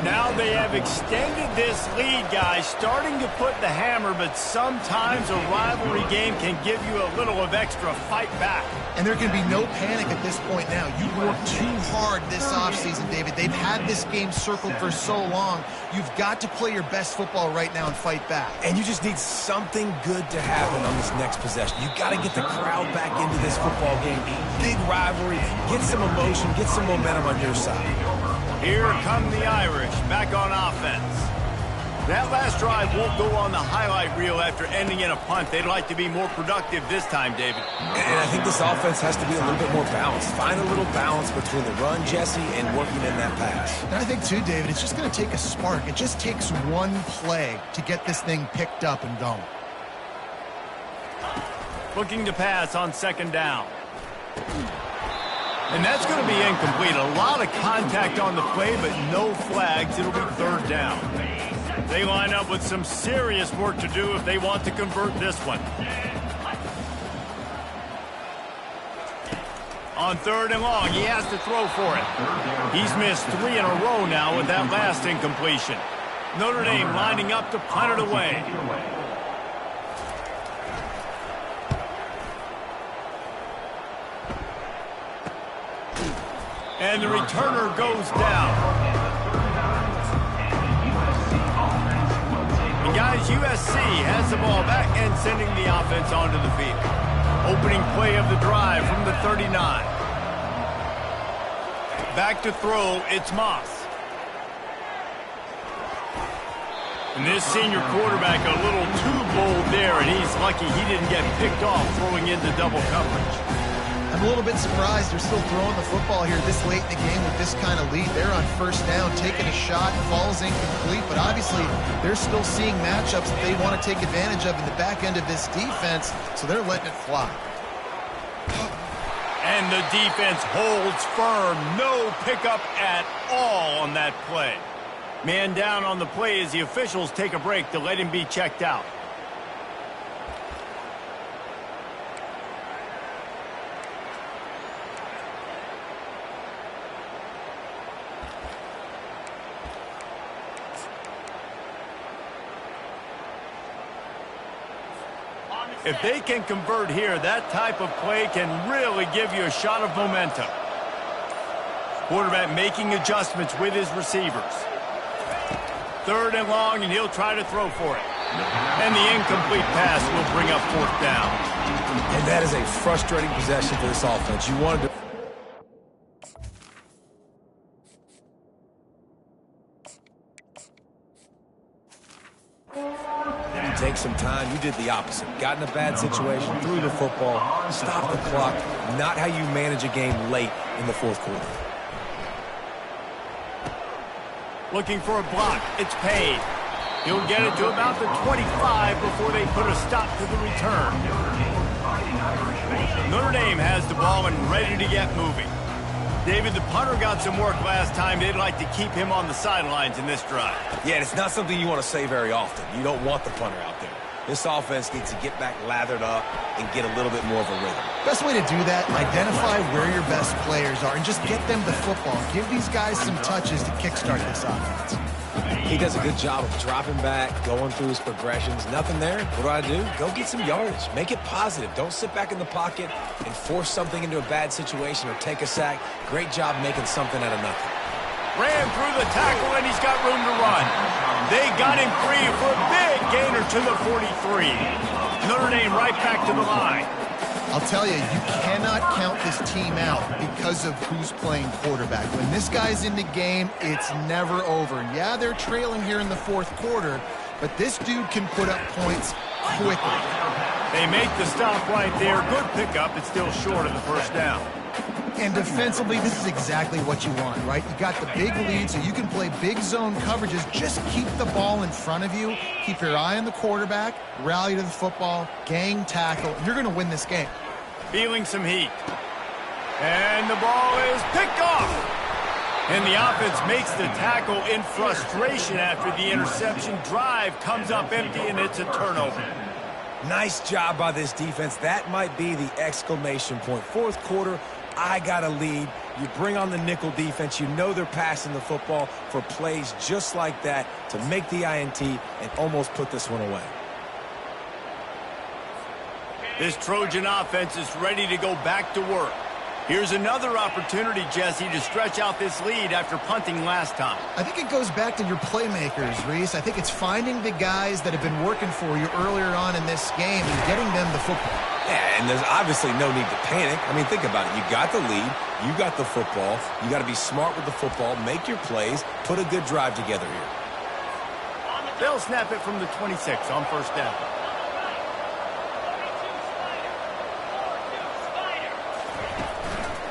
Now they have extended this lead, guys, starting to put the hammer, but sometimes a rivalry game can give you a little of extra fight back.
And there can be no panic at this point now. You worked too hard this offseason, David. They've had this game circled for so long. You've got to play your best football right now and fight back.
And you just need something good to happen on this next possession. You got to get the crowd back into this football game. Big rivalry. Get some emotion. Get some momentum on your side.
Here come the Irish back on offense. That last drive won't go on the highlight reel after ending in a punt. They'd like to be more productive this time, David.
And I think this offense has to be a little bit more balanced. Find a little balance between the run, Jesse, and working in that pass.
And I think, too, David, it's just going to take a spark. It just takes one play to get this thing picked up and going.
Looking to pass on second down. And that's going to be incomplete. A lot of contact on the play, but no flags. It'll be third down. They line up with some serious work to do if they want to convert this one. On third and long, he has to throw for it. He's missed 3 in a row now with that last incompletion. Notre Dame lining up to punt it away. And the returner goes down. And guys, USC has the ball back and sending the offense onto the field. Opening play of the drive from the 39. Back to throw, it's Moss. And this senior quarterback a little too bold there, and he's lucky he didn't get picked off throwing into double coverage.
I'm a little bit surprised they're still throwing the football here this late in the game with this kind of lead. They're on first down, taking a shot, falls incomplete, but obviously they're still seeing matchups that they want to take advantage of in the back end of this defense, so they're letting it fly.
And the defense holds firm. No pickup at all on that play. Man down on the play as the officials take a break to let him be checked out. If they can convert here, that type of play can really give you a shot of momentum. Quarterback making adjustments with his receivers. Third and long, and he'll try to throw for it. And the incomplete pass will bring up fourth down.
And that is a frustrating possession for this offense. You wanted to... Take some time. You did the opposite. Got in a bad situation, threw the football, stopped the clock. Not how you manage a game late in the fourth quarter.
Looking for a block. It's paid. He'll get it to about the 25 before they put a stop to the return. Notre Dame has the ball and ready to get moving. David, the punter got some work last time. They'd like to keep him on the sidelines in this drive.
Yeah, and it's not something you want to say very often. You don't want the punter out there. This offense needs to get back lathered up and get a little bit more of a rhythm.
Best way to do that, identify where your best players are and just get them the football. Give these guys some touches to kickstart this offense.
He does a good job of dropping back, going through his progressions. Nothing there. What do? Go get some yardage. Make it positive. Don't sit back in the pocket and force something into a bad situation or take a sack. Great job making something out of nothing.
Ran through the tackle, and he's got room to run. They got him free for a big gainer to the 43. Notre Dame right back to the line.
I'll tell you, you cannot count this team out because of who's playing quarterback. When this guy's in the game, it's never over. Yeah, they're trailing here in the fourth quarter, but this dude can put up points quickly.
They make the stop right there. Good pickup. It's still short of the first down.
And defensively, this is exactly what you want, right? You got the big lead, so you can play big zone coverages. Just keep the ball in front of you. Keep your eye on the quarterback. Rally to the football. Gang tackle. You're going to win this game.
Feeling some heat. And the ball is picked off. And the offense makes the tackle in frustration after the interception. Drive comes up empty, and it's a turnover.
Nice job by this defense. That might be the exclamation point. Fourth quarter, I got a lead. You bring on the nickel defense. You know they're passing the football for plays just like that to make the INT and almost put this one away.
This Trojan offense is ready to go back to work. Here's another opportunity, Jesse, to stretch out this lead after punting last time.
I think it goes back to your playmakers, Reese. I think it's finding the guys that have been working for you earlier on in this game and getting them the football.
Yeah, and there's obviously no need to panic. I mean, think about it. You got the lead. You got the football. You got to be smart with the football, make your plays, put a good drive together here.
They'll snap it from the 26 on first down.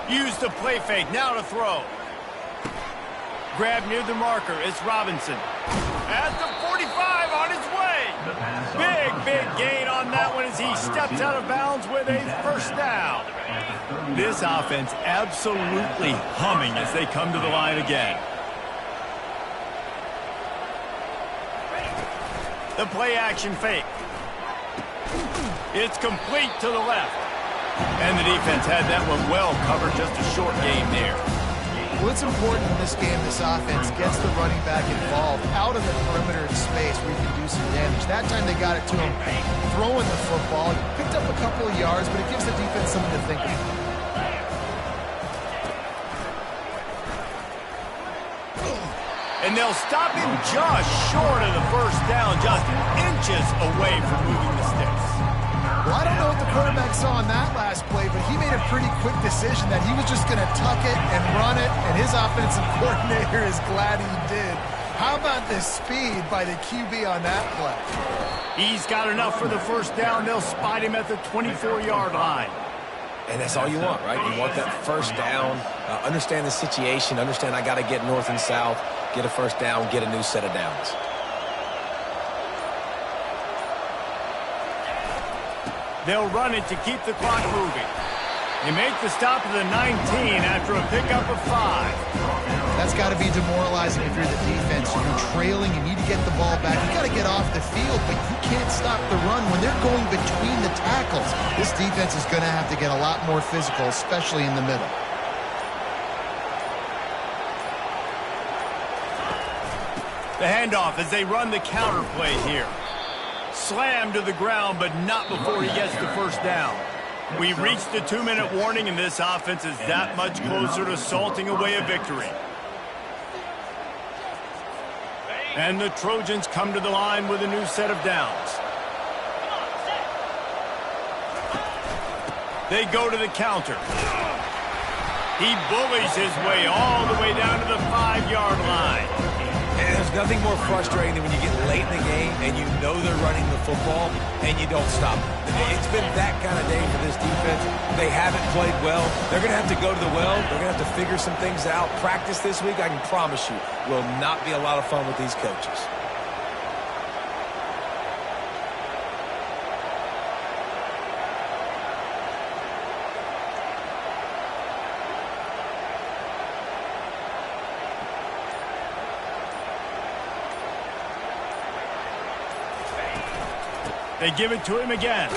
Use the play fake, now to throw. Grab near the marker, it's Robinson. At the 45, on his way. Big gain on that one as he steps out of bounds with a first down. This offense absolutely humming as they come to the line again. The play action fake. It's complete to the left. And the defense had that one well covered, just a short game there.
Well, it's important in this game this offense gets the running back involved out of the perimeter space where you can do some damage. That time they got it to him throwing the football. He picked up a couple of yards, but it gives the defense something to think about.
And they'll stop him just short of the first down, just inches away from moving the sticks.
Well, I don't know what the quarterback saw on that last play, but he made a pretty quick decision that he was just going to tuck it and run it, and his offensive coordinator is glad he did. How about the speed by the QB on that play?
He's got enough for the first down. They'll spot him at the 24-yard line.
And that's all you want, right? You want that first down, understand the situation, understand I got to get north and south, get a first down, get a new set of downs.
They'll run it to keep the clock moving. They make the stop at the 19 after a pickup of 5.
That's got to be demoralizing if you're the defense. You're trailing. You need to get the ball back. You got to get off the field, but you can't stop the run when they're going between the tackles. This defense is going to have to get a lot more physical, especially in the middle.
The handoff as they run the counter play here. Slammed to the ground, but not before he gets the first down. We reached the 2-minute warning, and this offense is that much closer to salting away a victory. And the Trojans come to the line with a new set of downs. They go to the counter. He bullies his way all the way down to the 5-yard line.
And there's nothing more frustrating than when you get late in the game and you know they're running the football and you don't stop them. It's been that kind of day for this defense. They haven't played well. They're going to have to go to the well. They're going to have to figure some things out. Practice this week, I can promise you, will not be a lot of fun with these coaches.
They give it to him again.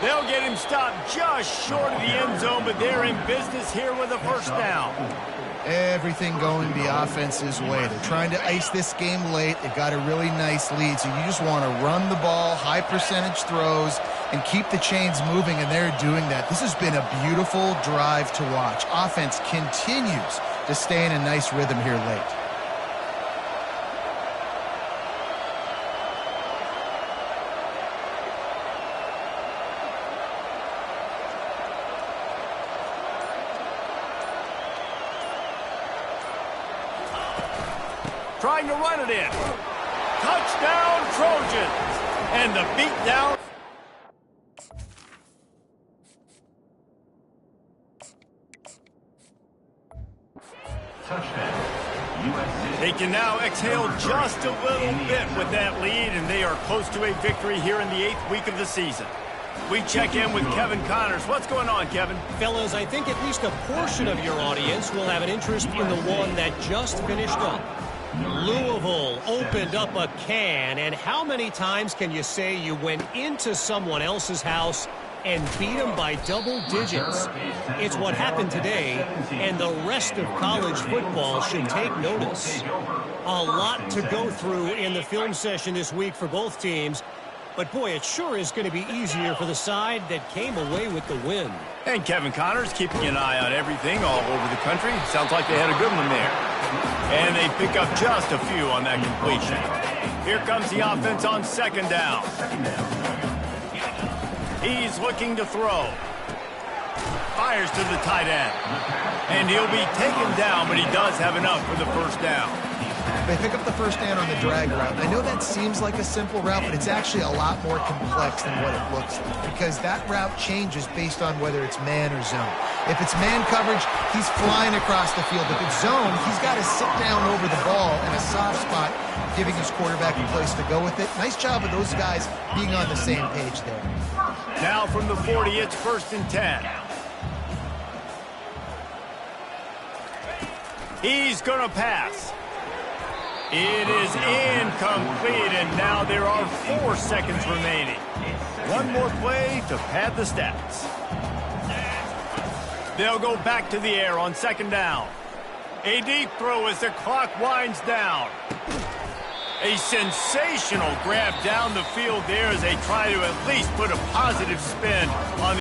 They'll get him stopped just short of the end zone, but they're in business here with a first down.
Everything going the offense's way. They're trying to ice this game late. They've got a really nice lead, so you just want to run the ball, high percentage throws, and keep the chains moving, and they're doing that. This has been a beautiful drive to watch. Offense continues to stay in a nice rhythm here late.
Trying to run it in. Touchdown, Trojans. And the beatdown.
Touchdown, USC.
They can now exhale just a little bit with that lead, and they are close to a victory here in the 8th week of the season. We check in with Kevin Connors. What's going on, Kevin?
Fellas, I think at least a portion of your audience will have an interest in the one that just finished up. Louisville opened up a can, and how many times can you say you went into someone else's house and beat them by double digits? It's what happened today, and the rest of college football should take notice. A lot to go through in the film session this week for both teams, but boy, it sure is going to be easier for the side that came away with the win.
And Kevin Connors keeping an eye on everything all over the country. Sounds like they had a good one there. And they pick up just a few on that completion. Here comes the offense on second down. He's looking to throw. Fires to the tight end. And he'll be taken down, but he does have enough for the first down.
They pick up the first down on the drag route. I know that seems like a simple route, but it's actually a lot more complex than what it looks like, because that route changes based on whether it's man or zone. If it's man coverage, he's flying across the field. If it's zone, he's got to sit down over the ball in a soft spot, giving his quarterback a place to go with it. Nice job of those guys being on the same page there.
Now from the 40, it's 1st and 10. He's going to pass. It is incomplete, and now there are 4 seconds remaining. One more play to pad the stats. They'll go back to the air on second down. A deep throw as the clock winds down. A sensational grab down the field there as they try to at least put a positive spin on the